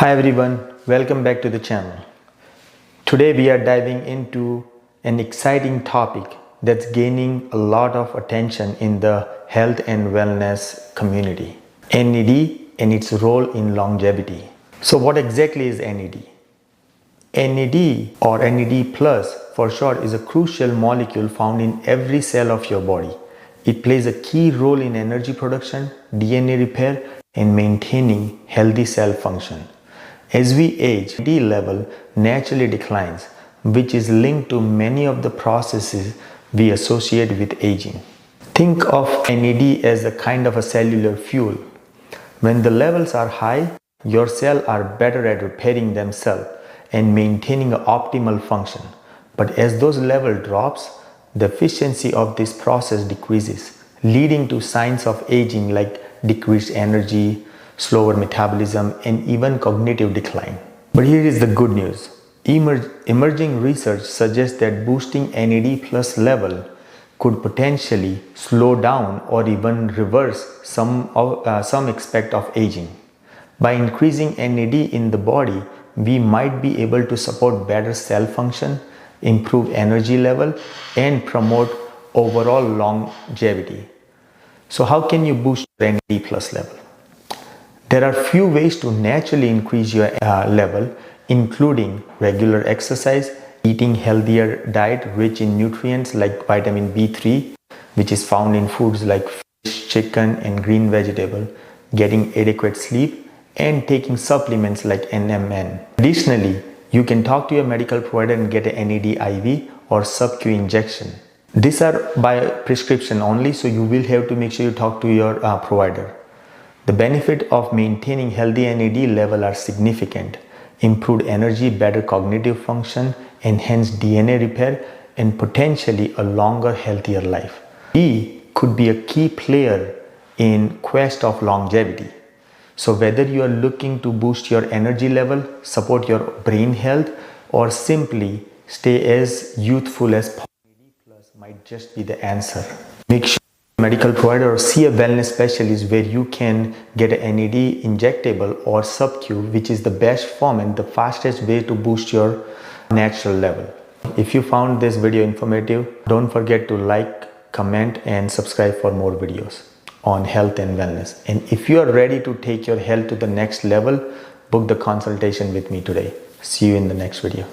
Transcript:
Hi everyone, welcome back to the channel. Today we are diving into an exciting topic that's gaining a lot of attention in the health and wellness community. NAD and its role in longevity. So what exactly is NAD? NAD or NAD plus for short is a crucial molecule found in every cell of your body. It plays a key role in energy production, DNA repair, and maintaining healthy cell function. As we age, NAD level naturally declines, which is linked to many of the processes we associate with aging. Think of NAD as a kind of a cellular fuel. When the levels are high, your cells are better at repairing themselves and maintaining an optimal function. But as those levels drops, the efficiency of this process decreases, leading to signs of aging like decreased energy, slower metabolism, and even cognitive decline. But here is the good news. Emerging research suggests that boosting NAD plus level could potentially slow down or even reverse some aspect of aging. By increasing NAD in the body, we might be able to support better cell function, improve energy level, and promote overall longevity. So how can you boost your NAD plus level? There are few ways to naturally increase your level, including regular exercise, eating healthier diet rich in nutrients like vitamin B3, which is found in foods like fish, chicken, and green vegetable, getting adequate sleep, and taking supplements like NMN. Additionally, you can talk to your medical provider and get an NAD IV or sub-Q injection. These are by prescription only, so you will have to make sure you talk to your provider. The benefit of maintaining healthy NAD level are significant. Improved energy, better cognitive function, enhanced DNA repair, and potentially a longer, healthier life. E could be a key player in quest of longevity. So whether you are looking to boost your energy level, support your brain health, or simply stay as youthful as possible, NAD plus might just be the answer. Make sure medical provider or see a wellness specialist where you can get an NAD injectable or sub-Q, which is the best form and the fastest way to boost your natural level. If you found this video informative, don't forget to like, comment, and subscribe for more videos on health and wellness. And if you are ready to take your health to the next level, book the consultation with me today. See you in the next video.